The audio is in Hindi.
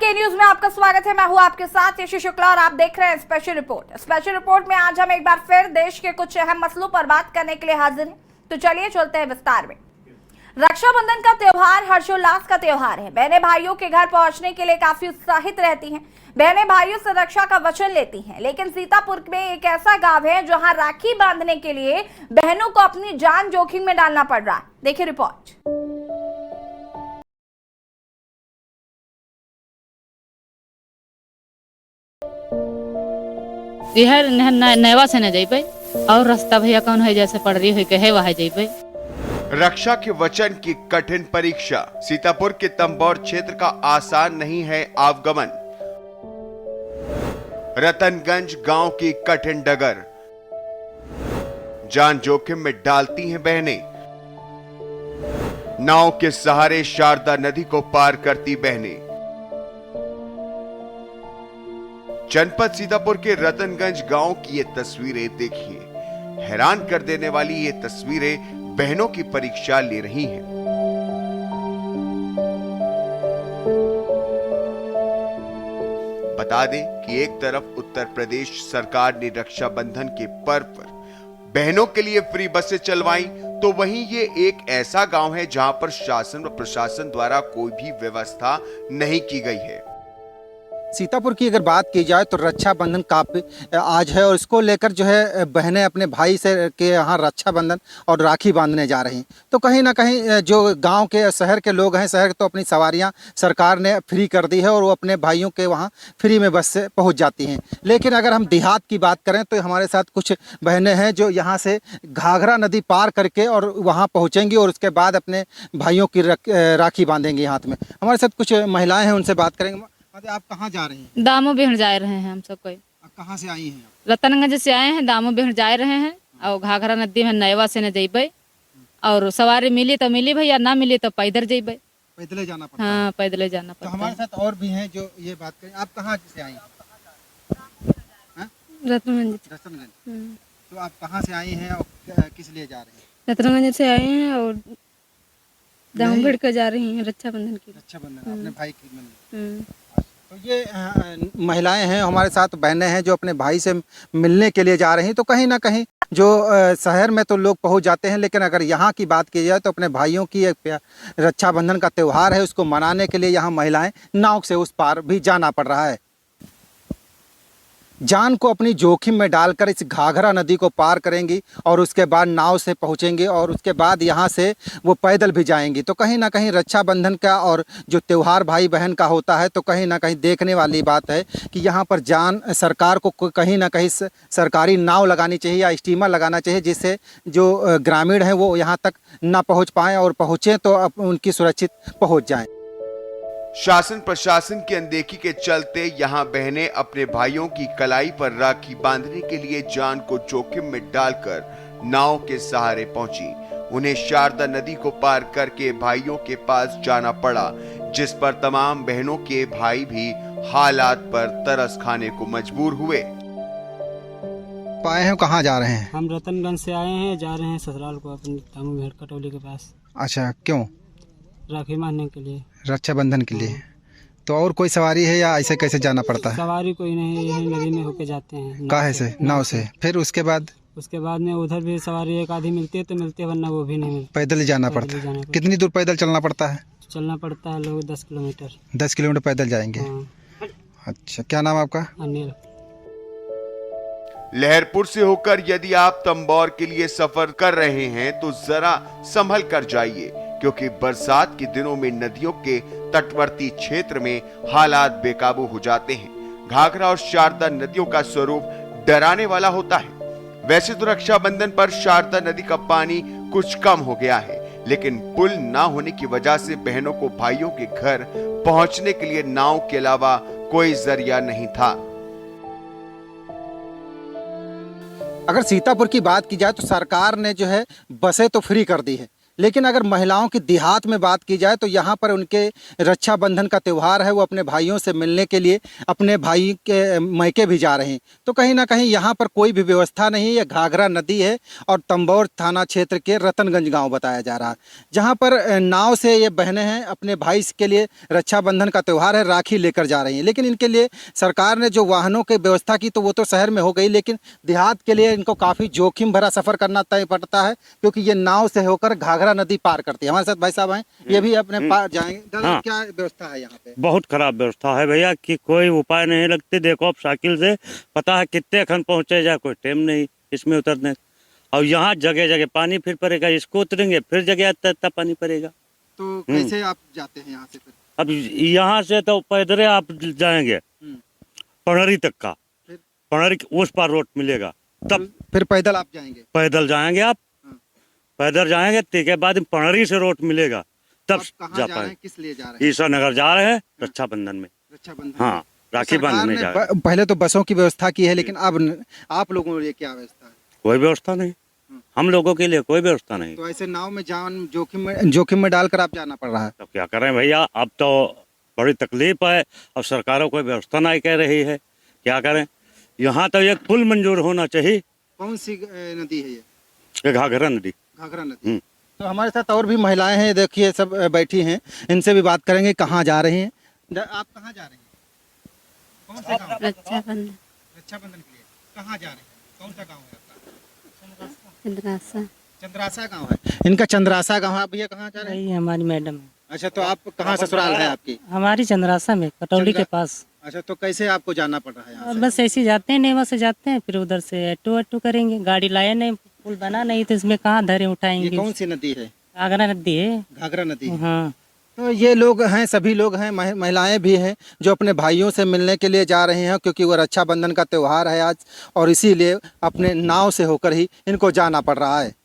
के न्यूज में आपका स्वागत है। मैं हूं आपके साथ यशी शुक्ला और आप देख रहे हैं स्पेशल रिपोर्ट। स्पेशल रिपोर्ट में आज हम एक बार फिर देश के कुछ अहम मसलों पर बात करने के लिए हाजिर हैं। तो चलिए चलते हैं विस्तार में। रक्षाबंधन का त्योहार हर्षोल्लास का त्योहार है। बहनें भाइयों के घर पहुंचने के लिए काफी उत्साहित रहती हैं। बहनें भाइयों से रक्षा का वचन लेती हैं। लेकिन सीतापुर में एक ऐसा गांव है जहां राखी बांधने के लिए बहनों को अपनी जान जोखिम में डालना पड़ रहा है। देखिए रिपोर्ट। इहर नैवा से न जइबै और रास्ता भैया कौन है जैसे पड़ रही है कहे वहां जइबै। रक्षा के वचन की कठिन परीक्षा। सीतापुर के तंबौर क्षेत्र का आसान नहीं है आवागमन। रतनगंज गांव की कठिन डगर जान जोखिम में डालती हैं बहनें। नाव के सहारे शारदा नदी को पार करती बहनें। जनपद सीतापुर के रतनगंज गांव की ये तस्वीरें देखिए। हैरान कर देने वाली ये तस्वीरें बहनों की परीक्षा ले रही हैं। बता दें कि एक तरफ उत्तर प्रदेश सरकार ने रक्षाबंधन के पर्व पर बहनों के लिए फ्री बसें चलवाई, तो वहीं ये एक ऐसा गांव है जहां पर शासन व प्रशासन द्वारा कोई भी व्यवस्था नहीं की गई है। सीतापुर की अगर बात की जाए तो रक्षाबंधन काफी आज है और इसको लेकर जो है बहनें अपने भाई से के यहाँ रक्षाबंधन और राखी बांधने जा रही हैं। तो कहीं ना कहीं जो गांव के शहर के लोग हैं, शहर तो अपनी सवारियां सरकार ने फ्री कर दी है और वो अपने भाइयों के वहाँ फ्री में बस से पहुँच जाती हैं। लेकिन अगर हम देहात की बात करें तो हमारे साथ कुछ बहनें हैं जो यहाँ से घाघरा नदी पार करके और वहाँ पहुँचेंगी और उसके बाद अपने भाइयों की राखी बांधेंगी हाथ में। हमारे साथ कुछ महिलाएँ हैं, उनसे बात करेंगे। आप कहाँ जा रही हैं? दामो बिहड़ जा रहे हैं हम सब कोई। कहाँ से आई हैं? रतनगंज से आए हैं, दामो बिहड़ जा रहे हैं और घाघरा नदी में नैवा से न जइबै और सवारी मिली तो मिली भैया, ना मिली तो पैदल जइबै। पैदल जाना पड़ता है? हाँ, पैदल जाना पड़ता है। तो हमारे साथ और भी हैं जो ये बात करें। आप कहाँ से आई? रतनगंज। रतनगंज। तो आप कहाँ से आई हैं और किस लिए जा रही हैं? रतनगंज से आए हैं और दामो बिहड़ कर जा रही हैं रक्षाबंधन की। रक्षाबंधन अपने भाई की मिलने। तो ये महिलाएं हैं हमारे साथ, बहनें हैं जो अपने भाई से मिलने के लिए जा रही हैं। तो कहीं ना कहीं जो शहर में तो लोग पहुंच जाते हैं, लेकिन अगर यहाँ की बात की जाए तो अपने भाइयों की एक रक्षाबंधन का त्यौहार है, उसको मनाने के लिए यहाँ महिलाएं नाव से उस पार भी जाना पड़ रहा है। जान को अपनी जोखिम में डालकर इस घाघरा नदी को पार करेंगी और उसके बाद नाव से पहुंचेंगी और उसके बाद यहाँ से वो पैदल भी जाएंगी। तो कहीं ना कहीं रक्षाबंधन का और जो त्यौहार भाई बहन का होता है, तो कहीं ना कहीं देखने वाली बात है कि यहाँ पर जान सरकार को कहीं ना कहीं सरकारी नाव लगानी चाहिए या स्टीमर लगाना चाहिए, जिससे जो ग्रामीण हैं वो यहाँ तक ना पहुँच पाएँ और पहुँचें तो उनकी सुरक्षित पहुँच जाएँ। शासन प्रशासन की अनदेखी के चलते यहाँ बहनें अपने भाइयों की कलाई पर राखी बांधने के लिए जान को जोखिम में डालकर नाव के सहारे पहुंची। उन्हें शारदा नदी को पार करके भाइयों के पास जाना पड़ा, जिस पर तमाम बहनों के भाई भी हालात पर तरस खाने को मजबूर हुए। पाए हैं कहाँ जा रहे हैं? हम रतनगंज से आए हैं, जा रहे हैं ससुराल को अपनी दामो बिहड़ कटौली के पास। अच्छा, क्यों? राखी बांधने के लिए, रक्षाबंधन के लिए। तो और कोई सवारी है या ऐसे कैसे जाना पड़ता है? सवारी कोई नहीं है, यही नदी में होके जाते हैं। काहे से? नाव से। फिर उसके बाद में उधर भी सवारी एक आधी मिलती है तो मिलती है, वरना वो भी नहीं मिलती। पैदल ही जाना पड़ता है। कितनी दूर पैदल चलना पड़ता है? चलना पड़ता है लोग 10 किलोमीटर। 10 किलोमीटर पैदल जाएंगे? हाँ। अच्छा, क्या नाम आपका? अनिल। लहरपुर से होकर यदि आप तंबौर के लिए सफर कर रहे हैं तो जरा संभल कर जाइए, क्योंकि बरसात के दिनों में नदियों के तटवर्ती क्षेत्र में हालात बेकाबू हो जाते हैं। घाघरा और शारदा नदियों का स्वरूप डराने वाला होता है। वैसे तो रक्षाबंधन पर शारदा नदी का पानी कुछ कम हो गया है, लेकिन पुल ना होने की वजह से बहनों को भाइयों के घर पहुंचने के लिए नाव के अलावा कोई जरिया नहीं था। अगर सीतापुर की बात की जाए तो सरकार ने जो है बसें तो फ्री कर दी है, लेकिन अगर महिलाओं की देहात में बात की जाए तो यहाँ पर उनके रक्षाबंधन का त्यौहार है, वो अपने भाइयों से मिलने के लिए अपने भाई के मैके भी जा रहे हैं। तो कहीं ना कहीं यहाँ पर कोई भी व्यवस्था नहीं है। यह घाघरा नदी है और तंबौर थाना क्षेत्र के रतनगंज गांव बताया जा रहा है, जहाँ पर नाव से ये बहनें हैं अपने भाई के लिए रक्षाबंधन का त्यौहार है, राखी लेकर जा रही हैं। लेकिन इनके लिए सरकार ने जो वाहनों की व्यवस्था की तो वो तो शहर में हो गई, लेकिन देहात के लिए इनको काफ़ी जोखिम भरा सफ़र करना तय पड़ता है, क्योंकि ये नाव से होकर घाघरा नदी पार करती है। हमारे साथ भाई साहब हैं, ये भी अपने पार जाएंगे। दादा, हाँ। क्या व्यवस्था है यहाँ पे? बहुत खराब व्यवस्था है भैया कि कोई उपाय नहीं लगते। देखो अब साइकिल से पता है कितने खन पहुंचे जा, कोई टाइम नहीं इसमें उतरने। और यहाँ जगह जगह पानी फिर पड़ेगा, इसको उतरेंगे फिर जगह इतना पानी पड़ेगा। तो कैसे आप जाते हैं यहाँ से फिर? अब यहाँ से तो पैदल आप जाएंगे पनरी तक का, फिर? पनरी के उस पार रोड मिलेगा, तब फिर पैदल आप जाएंगे? पैदल जाएंगे आप, पैदल जाएंगे के बाद पनरी से रोड मिलेगा, तब आप कहाँ जा जा रहे हैं, पाएंगे। किस लिए जा रहे हैं? ईसा नगर जा रहे हैं रक्षाबंधन में। रक्षाबंधन हाँ, राखी सरकार बांधने ने जा रहे हैं। पहले तो बसों की व्यवस्था की है, लेकिन अब आप लोगों के लिए क्या व्यवस्था है? कोई व्यवस्था नहीं, हम लोगों के लिए कोई व्यवस्था नहीं। तो ऐसे नाव में जान जोखिम में डालकर आप जाना पड़ रहा है। तो क्या करें भैया, अब तो बड़ी तकलीफ है। अब सरकारों कोई व्यवस्था नहीं कह रही है, क्या करें। यहाँ तो एक पुल मंजूर होना चाहिए। कौन सी नदी है ये? ये घाघरा नदी। घाघरा नदी। तो हमारे साथ और भी महिलाएं हैं, देखिए सब बैठी हैं, इनसे भी बात करेंगे। कहाँ जा रही हैं आप? कहाँ जा रही हैं? कौन सा गाँव? रक्षाबंधन। रक्षाबंधन के लिए कहाँ जा रहे हैं? कौन सा गाँव है आपका? चंद्रासा। चंद्रासा गाँव है इनका। चंद्रासा गाँव है। भैया कहाँ जा रहे हैं? यही हमारी मैडम है। अच्छा, तो आप कहाँ ससुराल है आपकी? हमारी चंद्रासा में कटौली के पास। अच्छा, तो कैसे आपको जाना पड़ रहा है यहाँ से? बस ऐसे ही जाते हैं, नेवा से जाते हैं, फिर उधर से ऑटो करेंगे। गाड़ी लाए नहीं, पुल बना नहीं, तो इसमें कहाँ धरे ये उठाएंगे। कौन सी नदी है? आगरा नदी है। घाघरा नदी। हाँ, तो ये लोग हैं, सभी लोग हैं, महिलाएं भी हैं जो अपने भाइयों से मिलने के लिए जा रहे हैं, क्योंकि वो रक्षाबंधन का त्यौहार है आज, और इसीलिए अपने नाव से होकर ही इनको जाना पड़ रहा है।